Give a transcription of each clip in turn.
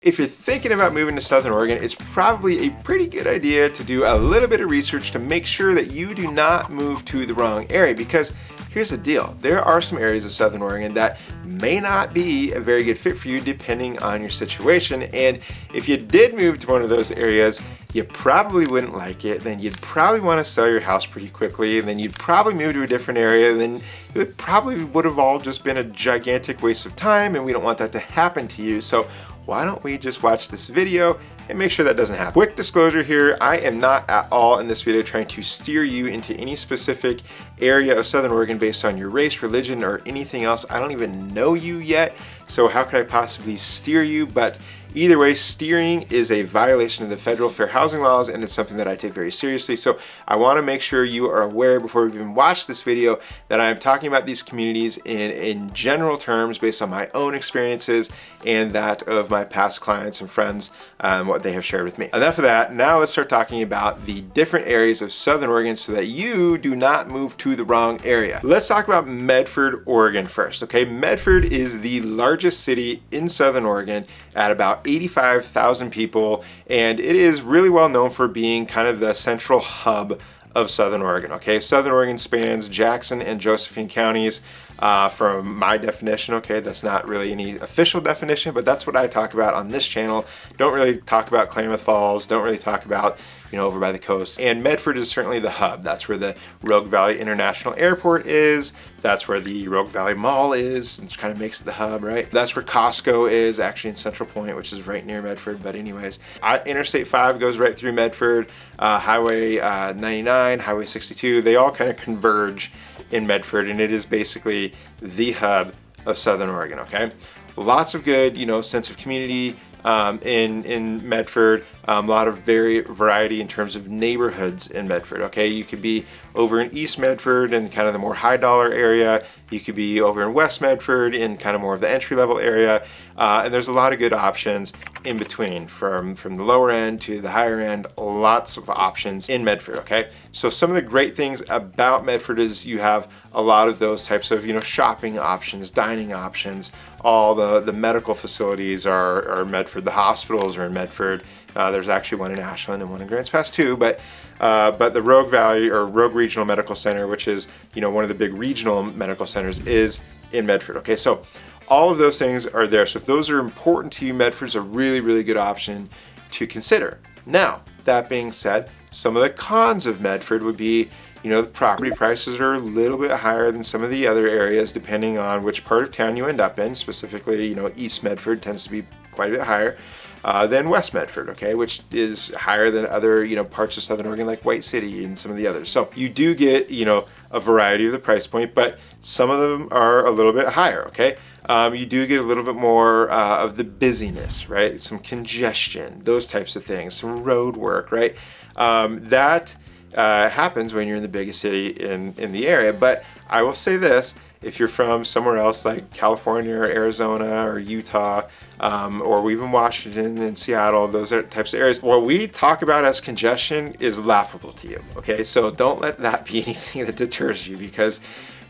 If you're thinking about moving to Southern Oregon, it's probably a pretty good idea to do a little bit of research to make sure that you do not move to the wrong area, because here's the deal. There are some areas of Southern Oregon that may not be a very good fit for you depending on your situation. And if you did move to one of those areas, you probably wouldn't like it. Then you'd probably want to sell your house pretty quickly. And then you'd probably move to a different area. And then it probably would have all just been a gigantic waste of time. And we don't want that to happen to you. So why don't we just watch this video and make sure that doesn't happen. Quick disclosure here, I am not at all in this video trying to steer you into any specific area of Southern Oregon based on your race, religion, or anything else. I don't even know you yet, so how could I possibly steer you? But either way, steering is a violation of the federal fair housing laws, and it's something that I take very seriously. So I want to make sure you are aware before we even watch this video that I am talking about these communities in general terms based on my own experiences and that of my past clients and friends, what they have shared with me. Enough of that. Now let's start talking about the different areas of Southern Oregon so that you do not move to the wrong area. Let's talk about Medford, Oregon first. Okay, Medford is the largest city in Southern Oregon at about 85,000 people, and it is really well known for being kind of the central hub of Southern Oregon. Okay, Southern Oregon spans Jackson and Josephine counties. From my definition, okay, that's not really any official definition, but that's what I talk about on this channel. Don't really talk about Klamath Falls, don't really talk about, you know, over by the coast. And Medford is certainly the hub. That's where the Rogue Valley International Airport is. That's where the Rogue Valley Mall is. It kind of makes it the hub, right? That's where Costco is, actually in Central Point, which is right near Medford. But anyways, Interstate 5 goes right through Medford. Highway 99, Highway 62, they all kind of converge in Medford, and it is basically the hub of Southern Oregon. Okay, lots of good, you know, sense of community in Medford. A lot of variety in terms of neighborhoods in Medford. Okay, you could be over in East Medford in kind of the more high dollar area. You could be over in West Medford in kind of more of the entry level area. And there's a lot of good options in between, from the lower end to the higher end. Lots of options in Medford. Okay, so some of the great things about Medford is you have a lot of those types of, you know, shopping options, dining options. All the medical facilities are Medford. The hospitals are in Medford. There's actually one in Ashland and one in Grants Pass too, but the Rogue Valley or Rogue Regional Medical Center, which is, you know, one of the big regional medical centers, is in Medford. Okay, so all of those things are there. So if those are important to you, Medford's a really, really good option to consider. Now, that being said, some of the cons of Medford would be, you know, the property prices are a little bit higher than some of the other areas, depending on which part of town you end up in. Specifically, you know, East Medford tends to be quite a bit higher than West Medford, okay, which is higher than other, you know, parts of Southern Oregon like White City and some of the others. So you do get, you know, a variety of the price point, but some of them are a little bit higher, okay? You do get a little bit more of the busyness, right? Some congestion, those types of things, some road work, right? That happens when you're in the biggest city in the area. But I will say this, if you're from somewhere else like California or Arizona or Utah, or even Washington and Seattle, those are types of areas, what we talk about as congestion is laughable to you, okay? So don't let that be anything that deters you, because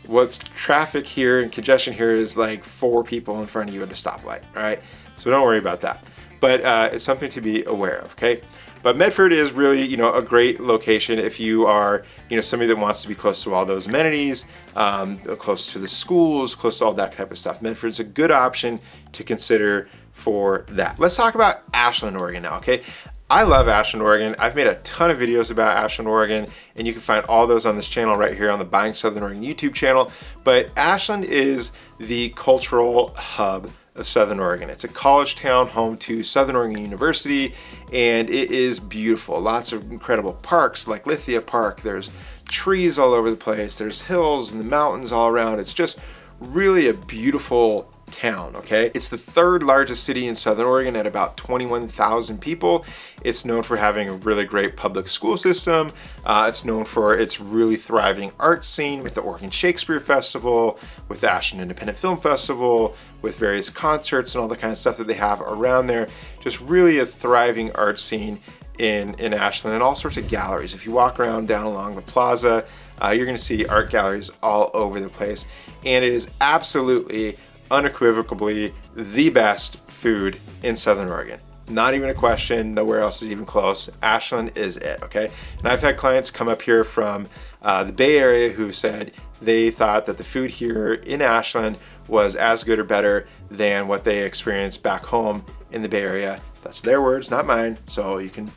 what's traffic here and congestion here is like 4 people in front of you at a stoplight, all right? So don't worry about that. But it's something to be aware of, okay? But Medford is really, you know, a great location if you are, you know, somebody that wants to be close to all those amenities, close to the schools, close to all that type of stuff. Medford's a good option to consider for that. Let's talk about Ashland, Oregon now, okay? I love Ashland, Oregon. I've made a ton of videos about Ashland, Oregon, and you can find all those on this channel right here on the Buying Southern Oregon YouTube channel. But Ashland is the cultural hub of Southern Oregon. It's a college town home to Southern Oregon University, and it is beautiful. Lots of incredible parks like Lithia Park. There's trees all over the place. There's hills and the mountains all around. It's just really a beautiful town, okay? It's the 3rd largest city in Southern Oregon at about 21,000 people. It's known for having a really great public school system. It's known for its really thriving art scene with the Oregon Shakespeare Festival, with the Ashland Independent Film Festival, with various concerts and all the kind of stuff that they have around there. Just really a thriving art scene in Ashland, and all sorts of galleries. If you walk around down along the plaza, you're gonna see art galleries all over the place. And it is absolutely unequivocally the best food in Southern Oregon. Not even a question, nowhere else is even close. Ashland is it, okay? And I've had clients come up here from the Bay Area who said they thought that the food here in Ashland was as good or better than what they experienced back home in the Bay Area. That's their words, not mine, so you can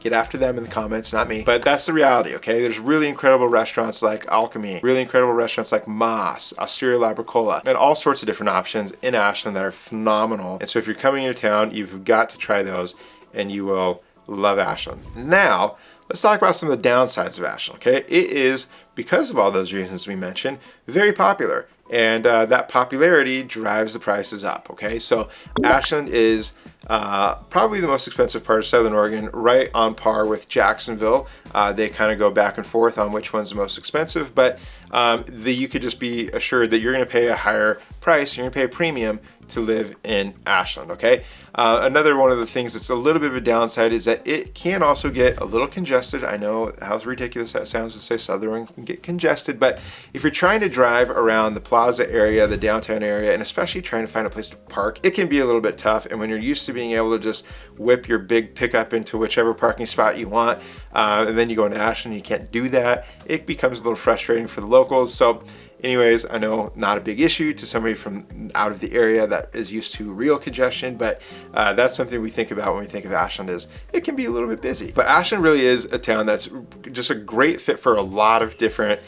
get after them in the comments, not me. But that's the reality, okay? There's really incredible restaurants like Alchemy, really incredible restaurants like Moss, Osteria Labricola, and all sorts of different options in Ashland that are phenomenal. And so if you're coming into town, you've got to try those and you will love Ashland. Now, let's talk about some of the downsides of Ashland, okay? It is, because of all those reasons we mentioned, very popular. And that popularity drives the prices up, okay? So Ashland is probably the most expensive part of Southern Oregon, right on par with Jacksonville. They kind of go back and forth on which one's the most expensive, but you could just be assured that you're gonna pay a higher price, you're gonna pay a premium to live in Ashland, okay? Another one of the things that's a little bit of a downside is that it can also get a little congested. I know how ridiculous that sounds to say Southern Oregon can get congested, but if you're trying to drive around the plaza area, the downtown area, and especially trying to find a place to park, it can be a little bit tough. And when you're used to being able to just whip your big pickup into whichever parking spot you want, and then you go into Ashland, you can't do that, it becomes a little frustrating for the locals. So anyways, I know not a big issue to somebody from out of the area that is used to real congestion, but that's something we think about when we think of Ashland is it can be a little bit busy. But Ashland really is a town that's just a great fit for a lot of different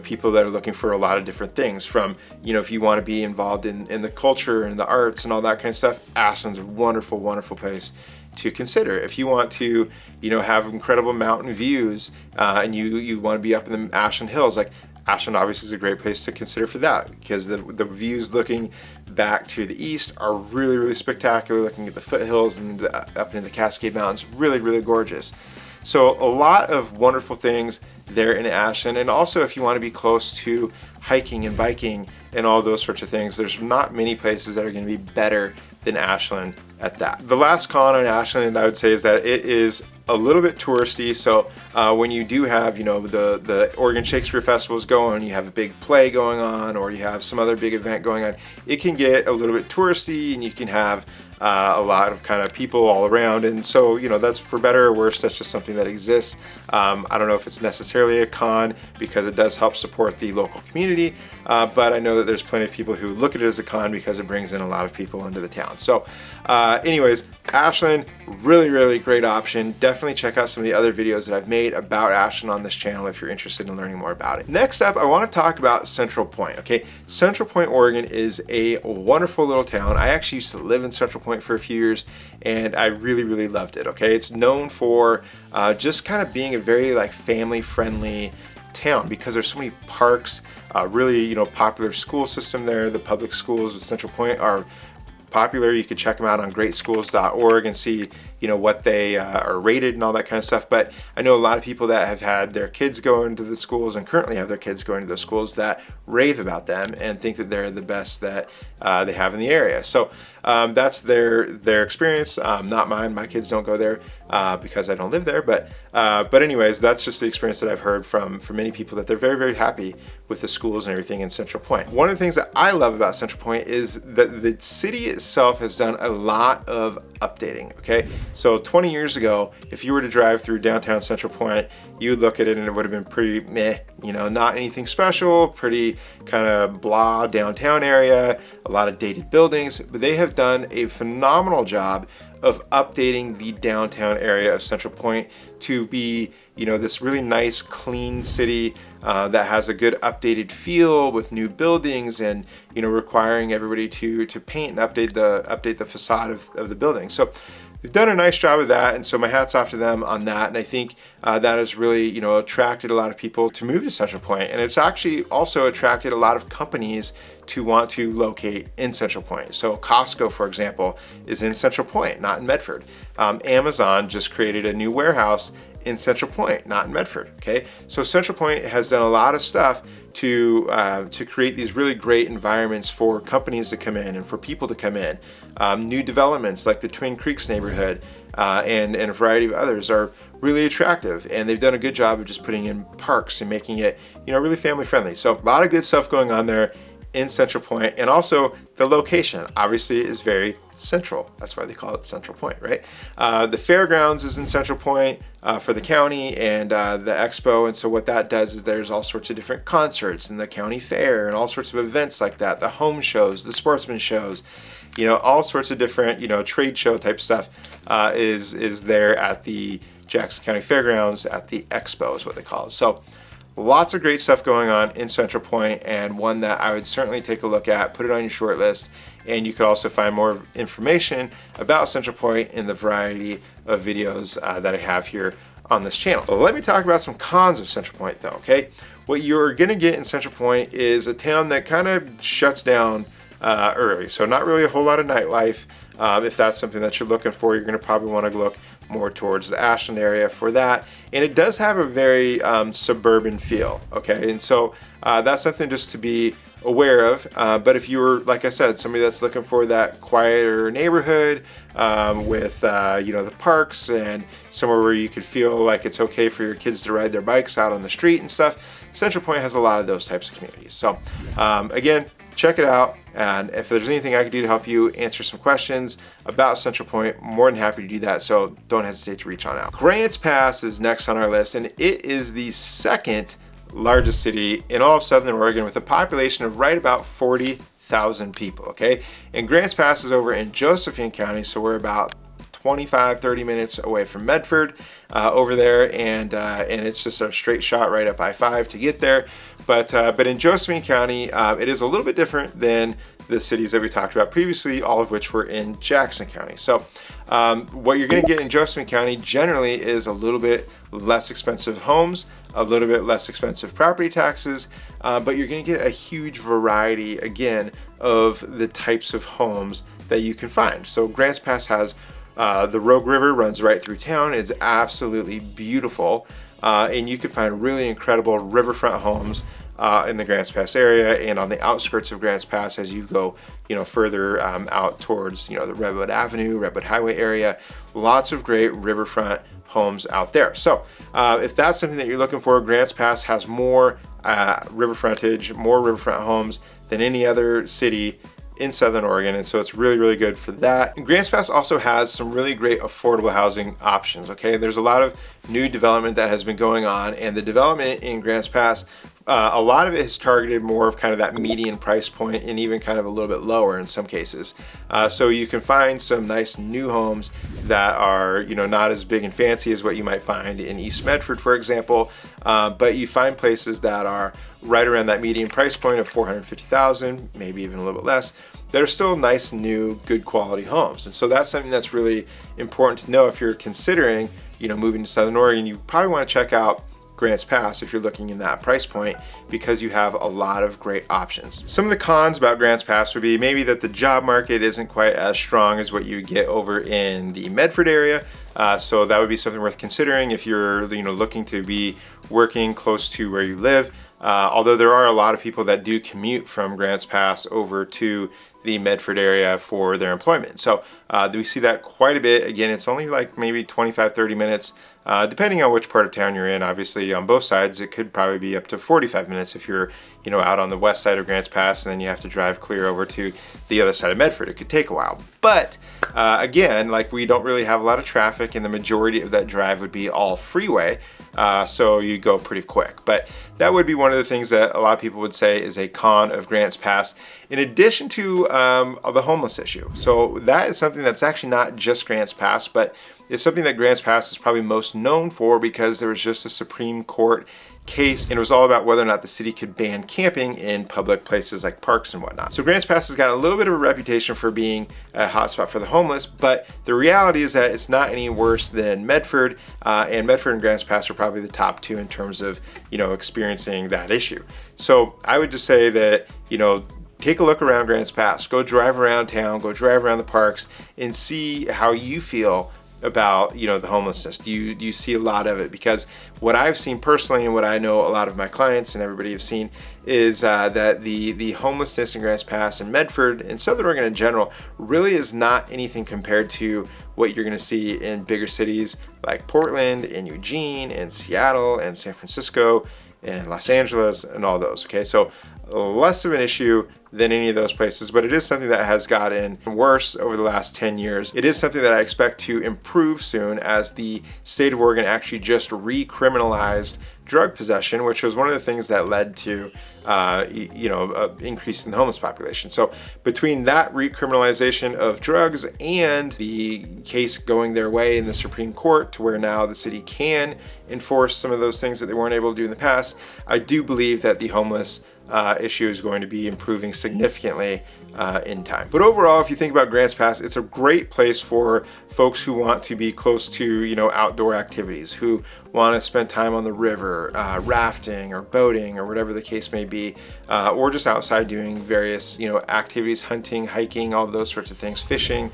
people that are looking for a lot of different things from, if you want to be involved in the culture and the arts and all that kind of stuff, Ashland's a wonderful, wonderful place to consider. If you want to, have incredible mountain views and you want to be up in the Ashland Hills, like Ashland obviously is a great place to consider for that because the views looking back to the east are really, really spectacular. Looking at the foothills and up into the Cascade Mountains, really, really gorgeous. So a lot of wonderful things there in Ashland. And also if you want to be close to hiking and biking and all those sorts of things, there's not many places that are going to be better than Ashland at that. The last con on Ashland, I would say, is that it is a little bit touristy. So when you do have, the Oregon Shakespeare Festivals going, you have a big play going on, or you have some other big event going on, it can get a little bit touristy, and you can have a lot of kind of people all around. And so, that's for better or worse, that's just something that exists. I don't know if it's necessarily a con because it does help support the local community, but I know that there's plenty of people who look at it as a con because it brings in a lot of people into the town. So anyways, Ashland, really, really great option. Definitely check out some of the other videos that I've made about Ashland on this channel if you're interested in learning more about it. Next up, I want to talk about Central Point, okay? Central Point, Oregon is a wonderful little town. I actually used to live in Central Point for a few years and I really, really loved it, okay? It's known for just kind of being a very family friendly town because there's so many parks, really, popular school system there. The public schools at Central Point are popular. You can check them out on greatschools.org and see what they are rated and all that kind of stuff. But I know a lot of people that have had their kids go into the schools and currently have their kids going to the schools that rave about them and think that they're the best that they have in the area. So that's their experience, not mine. My kids don't go there because I don't live there. But anyways, that's just the experience that I've heard from many people, that they're very, very happy with the schools and everything in Central Point. One of the things that I love about Central Point is that the city itself has done a lot of updating, okay? So 20 years ago, if you were to drive through downtown Central Point, you would look at it and it would have been pretty meh, not anything special, pretty kind of blah downtown area, a lot of dated buildings, but they have done a phenomenal job of updating the downtown area of Central Point to be, this really nice, clean city that has a good updated feel with new buildings and, requiring everybody to paint and update the facade of the building. So they've done a nice job of that, and so my hat's off to them on that. And I think that has really, attracted a lot of people to move to Central Point, and it's actually also attracted a lot of companies to want to locate in Central Point. So Costco, for example, is in Central Point, not in Medford. Amazon just created a new warehouse in Central Point, not in Medford. Okay, so Central Point has done a lot of stuff to create these really great environments for companies to come in and for people to come in. New developments like the Twin Creeks neighborhood and a variety of others are really attractive, and they've done a good job of just putting in parks and making it, really family friendly. So a lot of good stuff going on there in Central Point, and also the location obviously is very central. That's why they call it Central Point, right? The fairgrounds is in Central Point for the county, and the expo. And so what that does is there's all sorts of different concerts and the county fair and all sorts of events like that. The home shows, the sportsman shows, you know, all sorts of different, you know, trade show type stuff is there at the Jackson County Fairgrounds at the expo is what they call it. So lots of great stuff going on in Central Point, and one that I would certainly take a look at, put it on your short list, and you could also find more information about Central Point in the variety of videos that I have here on this channel. But let me talk about some cons of Central Point though, okay? What you're gonna get in Central Point is a town that kind of shuts down early, so not really a whole lot of nightlife. If that's something that you're looking for, you're gonna probably wanna look more towards the Ashland area for that. And it does have a very suburban feel, okay? And so that's something just to be aware of. But if you're, like I said, somebody that's looking for that quieter neighborhood with, you know, the parks and somewhere where you could feel like it's okay for your kids to ride their bikes out on the street and stuff, Central Point has a lot of those types of communities. So again, check it out, and if there's anything I can do to help you answer some questions about Central Point, more than happy to do that, so don't hesitate to reach on out. Grants Pass is next on our list, and it is the second largest city in all of Southern Oregon with a population of right about 40,000 people, okay? And Grants Pass is over in Josephine County, so we're about 25-30 minutes away from Medford over there, and it's just a straight shot right up I-5 to get there. But in Josephine County, it is a little bit different than the cities that we talked about previously, all of which were in Jackson County. So what you're going to get in Josephine County generally is a little bit less expensive homes, a little bit less expensive property taxes, but you're going to get a huge variety, again, of the types of homes that you can find. So Grants Pass has the Rogue River runs right through town. It's absolutely beautiful, and you can find really incredible riverfront homes in the Grants Pass area and on the outskirts of Grants Pass as you go, you know, further out towards, you know, the Redwood Avenue, Redwood Highway area. Lots of great riverfront homes out there. So if that's something that you're looking for, Grants Pass has more river frontage, more riverfront homes than any other city in Southern Oregon, and so it's really, really good for that. And Grants Pass also has some really great affordable housing options, okay? There's a lot of new development that has been going on, and the development in Grants Pass, a lot of it is targeted more of kind of that median price point and even kind of a little bit lower in some cases. So you can find some nice new homes that are, you know, not as big and fancy as what you might find in East Medford, for example, but you find places that are right around that median price point of $450,000, maybe even a little bit less. They're still nice, new, good quality homes. And so that's something that's really important to know if you're considering, you know, moving to Southern Oregon. You probably want to check out Grants Pass if you're looking in that price point, because you have a lot of great options. Some of the cons about Grants Pass would be maybe that the job market isn't quite as strong as what you get over in the Medford area. So that would be something worth considering if you're, you know, looking to be working close to where you live. Although there are a lot of people that do commute from Grants Pass over to the Medford area for their employment. So we see that quite a bit. Again, it's only like maybe 25-30 minutes, depending on which part of town you're in. Obviously, on both sides, it could probably be up to 45 minutes if you're, you know, out on the west side of Grants Pass, and then you have to drive clear over to the other side of Medford. It could take a while. But again, like, we don't really have a lot of traffic, and the majority of that drive would be all freeway. So you go pretty quick. But that would be one of the things that a lot of people would say is a con of Grants Pass, in addition to the homeless issue. So that is something that's actually not just Grants Pass, but it's something that Grants Pass is probably most known for, because there was just a Supreme Court case, and it was all about whether or not the city could ban camping in public places like parks and whatnot. So Grants Pass has got a little bit of a reputation for being a hotspot for the homeless, but the reality is that it's not any worse than Medford, and Medford and Grants Pass are probably the top two in terms of, you know, experiencing that issue. So I would just say that, you know, take a look around Grants Pass, go drive around town, go drive around the parks, and see how you feel about, you know, the homelessness. Do you see a lot of it? Because what I've seen personally, and what I know a lot of my clients and everybody have seen, is that the homelessness in Grants Pass and Medford and Southern Oregon in general really is not anything compared to what you're going to see in bigger cities like Portland and Eugene and Seattle and San Francisco and Los Angeles and all those. Okay, so less of an issue than any of those places, but it is something that has gotten worse over the last 10 years. It is something that I expect to improve soon, as the state of Oregon actually just recriminalized drug possession, which was one of the things that led to increase in the homeless population. So between that recriminalization of drugs and the case going their way in the Supreme Court, to where now the city can enforce some of those things that they weren't able to do in the past, I do believe that the homeless issue is going to be improving significantly in time. But overall, if you think about Grants Pass, it's a great place for folks who want to be close to, outdoor activities, who want to spend time on the river, rafting or boating or whatever the case may be, or just outside doing various, activities, hunting, hiking, all those sorts of things, fishing.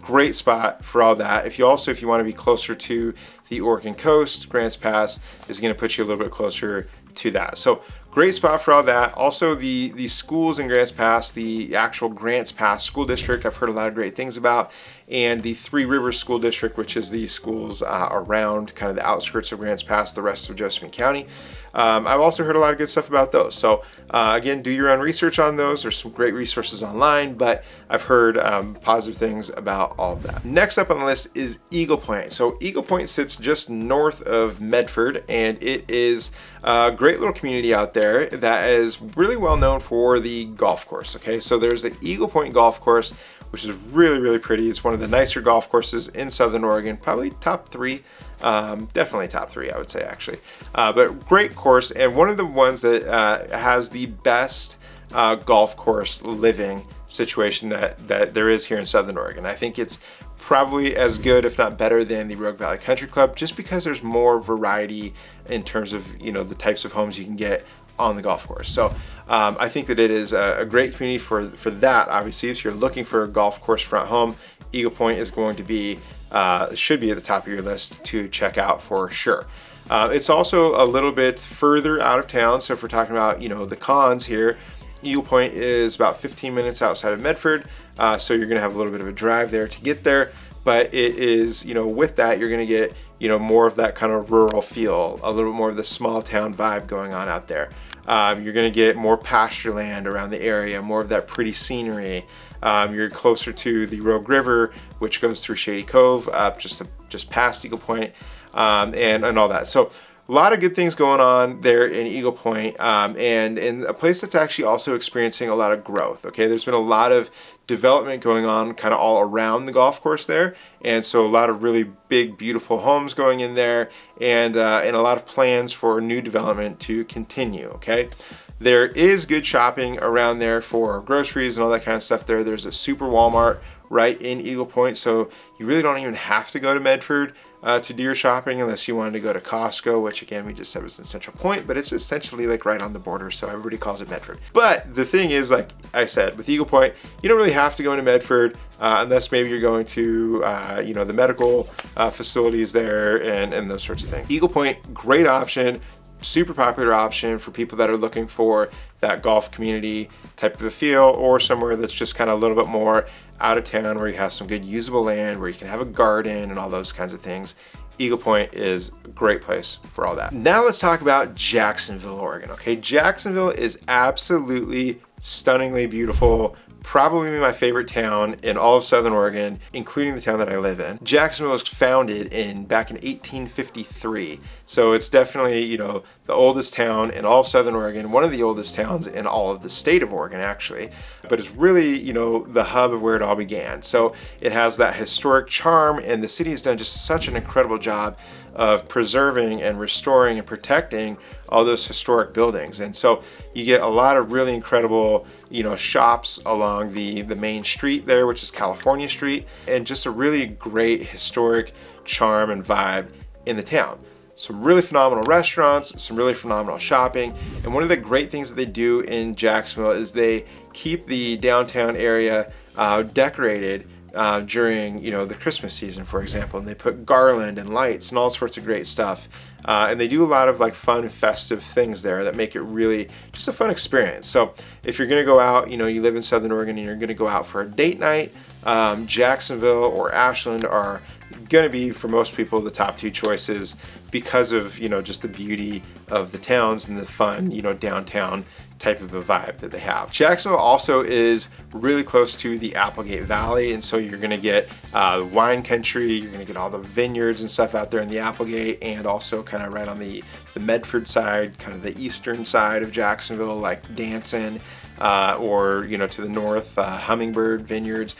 Great spot for all that. If you want to be closer to the Oregon coast, Grants Pass is going to put you a little bit closer to that. So great spot for all that. Also, the schools in Grants Pass, the actual Grants Pass School District, I've heard a lot of great things about, and the Three Rivers School District, which is the schools around kind of the outskirts of Grants Pass, the rest of Josephine County. I've also heard a lot of good stuff about those. So again, do your own research on those. There's some great resources online, but I've heard positive things about all of that. Next up on the list is Eagle Point. So Eagle Point sits just north of Medford, and it is a great little community out there that is really well known for the golf course. Okay, so there's the Eagle Point Golf Course, which is really, really pretty. It's one of the nicer golf courses in Southern Oregon, probably top three. Definitely top three, I would say, actually. But great course, and one of the ones that has the best golf course living situation that there is here in Southern Oregon. I think it's probably as good, if not better, than the Rogue Valley Country Club, just because there's more variety in terms of the types of homes you can get on the golf course. So I think that it is a great community for that. Obviously, if you're looking for a golf course front home, Eagle Point is going to be should be at the top of your list to check out for sure. It's also a little bit further out of town. So if we're talking about the cons here, Eagle Point is about 15 minutes outside of Medford. So you're going to have a little bit of a drive there to get there. But it is, with that, you're going to get, more of that kind of rural feel, a little bit more of the small town vibe going on out there. You're going to get more pasture land around the area, more of that pretty scenery. You're closer to the Rogue River, which goes through Shady Cove, just past Eagle Point, and all that. So a lot of good things going on there in Eagle Point, and in a place that's actually also experiencing a lot of growth. Okay, there's been a lot of development going on kind of all around the golf course there, and so a lot of really big, beautiful homes going in there, and a lot of plans for new development to continue. Okay. There is good shopping around there for groceries and all that kind of stuff there. There's a super Walmart right in Eagle Point, so you really don't even have to go to Medford to do your shopping unless you wanted to go to Costco, which again, we just said was in Central Point, but it's essentially like right on the border, so everybody calls it Medford. But the thing is, like I said, with Eagle Point, you don't really have to go into Medford unless maybe you're going to, the medical facilities there and those sorts of things. Eagle Point, great option. Super popular option for people that are looking for that golf community type of a feel, or somewhere that's just kind of a little bit more out of town where you have some good usable land, where you can have a garden and all those kinds of things. Eagle Point is a great place for all that. Now let's talk about Jacksonville, Oregon. Okay, Jacksonville is absolutely stunningly beautiful. Probably my favorite town in all of Southern Oregon, including the town that I live in. Jacksonville was founded back in 1853. So it's definitely, the oldest town in all of Southern Oregon, one of the oldest towns in all of the state of Oregon, actually. But it's really, the hub of where it all began. So it has that historic charm, and the city has done just such an incredible job of preserving and restoring and protecting all those historic buildings. And so you get a lot of really incredible, shops along the main street there, which is California Street, and just a really great historic charm and vibe in the town. Some really phenomenal restaurants, some really phenomenal shopping. And one of the great things that they do in Jacksonville is they keep the downtown area decorated during the Christmas season, for example, and they put garland and lights and all sorts of great stuff, and they do a lot of like fun festive things there that make it really just a fun experience. So if you're gonna go out, you live in Southern Oregon and you're gonna go out for a date night, Jacksonville or Ashland are going to be, for most people, the top two choices because of, just the beauty of the towns and the fun, downtown type of a vibe that they have. Jacksonville also is really close to the Applegate Valley, and so you're going to get wine country, you're going to get all the vineyards and stuff out there in the Applegate, and also kind of right on the Medford side, kind of the eastern side of Jacksonville, like Danson, or to the north, Hummingbird Vineyards.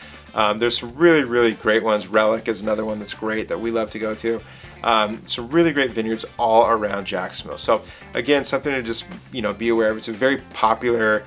There's some really, really great ones. Relic is another one that's great that we love to go to. Some really great vineyards all around Jacksonville. So again, something to just be aware of. It's a very popular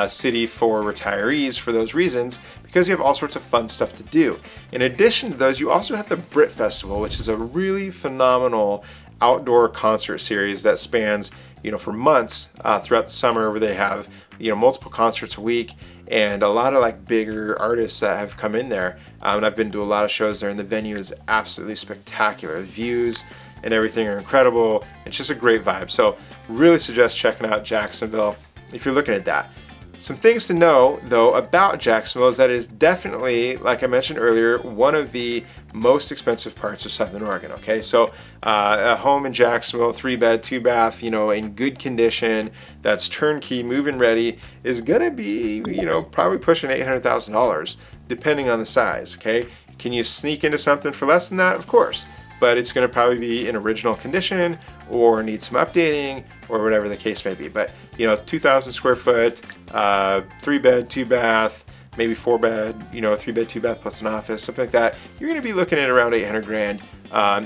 city for retirees for those reasons, because you have all sorts of fun stuff to do. In addition to those, you also have the Brit Festival, which is a really phenomenal outdoor concert series that spans for months throughout the summer, where they have multiple concerts a week, and a lot of like bigger artists that have come in there. And I've been to a lot of shows there, and the venue is absolutely spectacular. The views and everything are incredible. It's just a great vibe. So really suggest checking out Jacksonville if you're looking at that. Some things to know, though, about Jacksonville is that it is definitely, like I mentioned earlier, one of the most expensive parts of Southern Oregon, okay? So a home in Jacksonville, 3-bed, 2-bath, in good condition, that's turnkey, move-in ready, is gonna be, probably pushing $800,000, depending on the size, okay? Can you sneak into something for less than that? Of course. But it's going to probably be in original condition or need some updating or whatever the case may be. But 2,000 square foot, 3-bed, 2-bath, maybe 4-bed, 3-bed, 2-bath plus an office, something like that. You're going to be looking at around 800 grand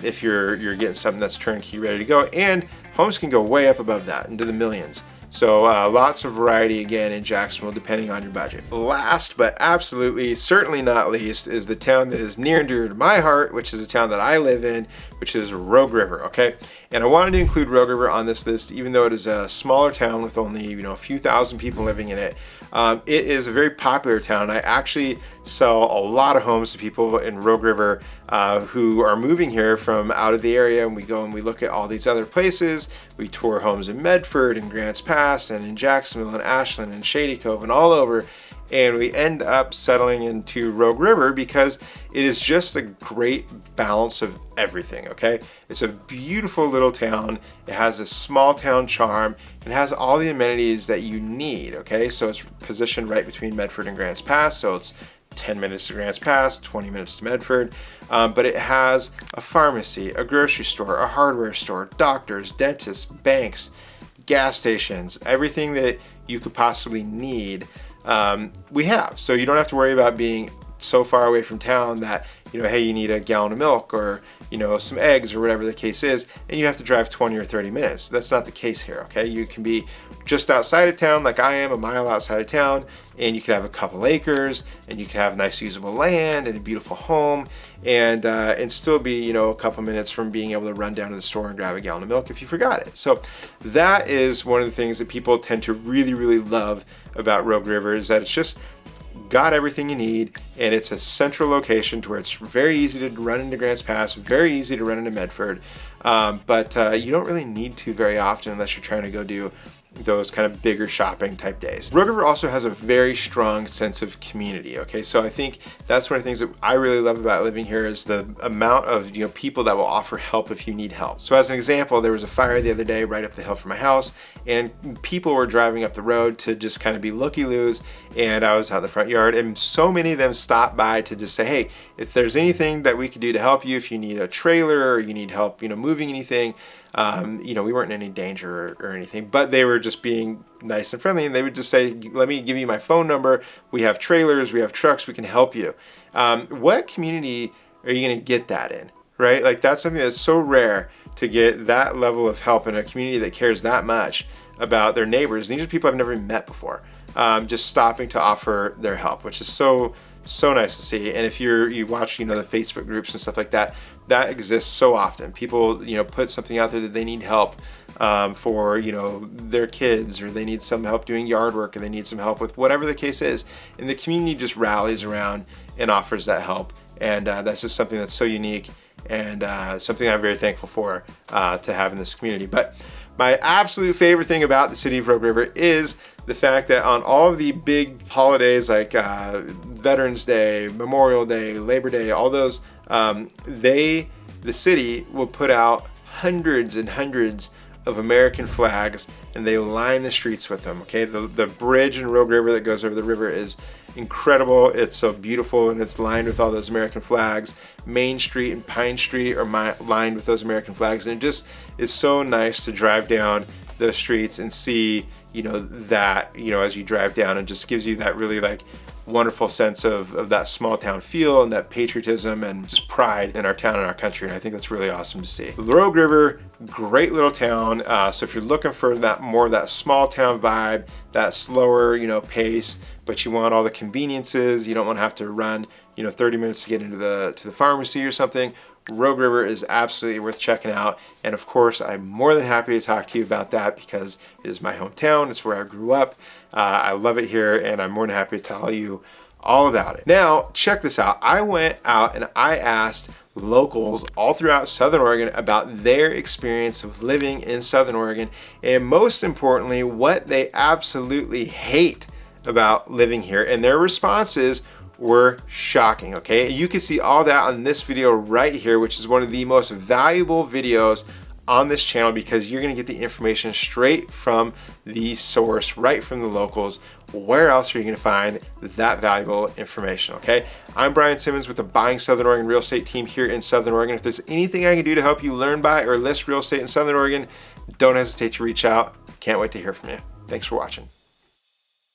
if you're getting something that's turnkey, ready to go. And homes can go way up above that, into the millions. So lots of variety again in Jacksonville, depending on your budget. Last but absolutely certainly not least is the town that is near and dear to my heart, which is the town that I live in, which is Rogue River, okay? And I wanted to include Rogue River on this list, even though it is a smaller town with only a few thousand people living in it. It is a very popular town. I actually sell a lot of homes to people in Rogue River who are moving here from out of the area, and we go and we look at all these other places. We tour homes in Medford and Grants Pass and in Jacksonville and Ashland and Shady Cove and all over. And we end up settling into Rogue River because it is just a great balance of everything, okay? It's a beautiful little town. It has this small town charm. It has all the amenities that you need, okay? So it's positioned right between Medford and Grants Pass, so it's 10 minutes to Grants Pass, 20 minutes to Medford. But it has a pharmacy, a grocery store, a hardware store, doctors, dentists, banks, gas stations, everything that you could possibly need. We have, so you don't have to worry about being so far away from town that hey, you need a gallon of milk or some eggs or whatever the case is, and you have to drive 20 or 30 minutes. That's not the case here, okay? You can be just outside of town, like I am, a mile outside of town, and you could have a couple acres, and you could have nice usable land and a beautiful home, and still be a couple minutes from being able to run down to the store and grab a gallon of milk if you forgot it. So that is one of the things that people tend to really, really love about Rogue River, is that it's just got everything you need, and it's a central location to where it's very easy to run into Grants Pass, very easy to run into Medford, but you don't really need to very often unless you're trying to go do those kind of bigger shopping type days. Rogue River also has a very strong sense of community, okay? So I think that's one of the things that I really love about living here is the amount of people that will offer help if you need help. So as an example, there was a fire the other day right up the hill from my house, and people were driving up the road to just kind of be looky-loos, and I was out in the front yard, and so many of them stopped by to just say, hey, if there's anything that we could do to help you, if you need a trailer or you need help moving anything, we weren't in any danger or anything, but they were just being nice and friendly, and they would just say, let me give you my phone number. We have trailers, we have trucks, we can help you. What community are you going to get that in, right? Like that's something that's so rare to get that level of help in a community that cares that much about their neighbors. These are people I've never met before, just stopping to offer their help, which is so nice to see. And if you watch the Facebook groups and stuff like that, that exists so often. People put something out there that they need help for their kids, or they need some help doing yard work, or they need some help with whatever the case is, and the community just rallies around and offers that help. And that's just something that's so unique, and something I'm very thankful for to have in this community. But my absolute favorite thing about the city of Rogue River is the fact that on all of the big holidays like Veterans Day, Memorial Day, Labor Day, all those the city will put out hundreds and hundreds of American flags, and they line the streets with them. Okay, the bridge in Rogue River that goes over the river is incredible. It's so beautiful, and it's lined with all those American flags. Main Street and Pine Street are lined with those American flags, and it just is so nice to drive down those streets and see, that, as you drive down, and just gives you that really like wonderful sense of that small town feel and that patriotism and just pride in our town and our country. And I think that's really awesome to see. The Rogue River, great little town. So if you're looking for that more of that small town vibe, that slower, pace, but you want all the conveniences, you don't want to have to run, 30 minutes to get into the pharmacy or something, Rogue River is absolutely worth checking out. And of course, I'm more than happy to talk to you about that because it is my hometown. It's where I grew up. I love it here, and I'm more than happy to tell you all about it. Now, check this out. I went out and I asked locals all throughout Southern Oregon about their experience of living in Southern Oregon, and most importantly, what they absolutely hate about living here. And their responses were shocking, okay? You can see all that on this video right here, which is one of the most valuable videos on this channel because you're gonna get the information straight from the source, right from the locals. Where else are you gonna find that valuable information, okay? I'm Brian Simmons with the Buying Southern Oregon Real Estate team here in Southern Oregon. If there's anything I can do to help you learn, buy, or list real estate in Southern Oregon, don't hesitate to reach out. Can't wait to hear from you. Thanks for watching.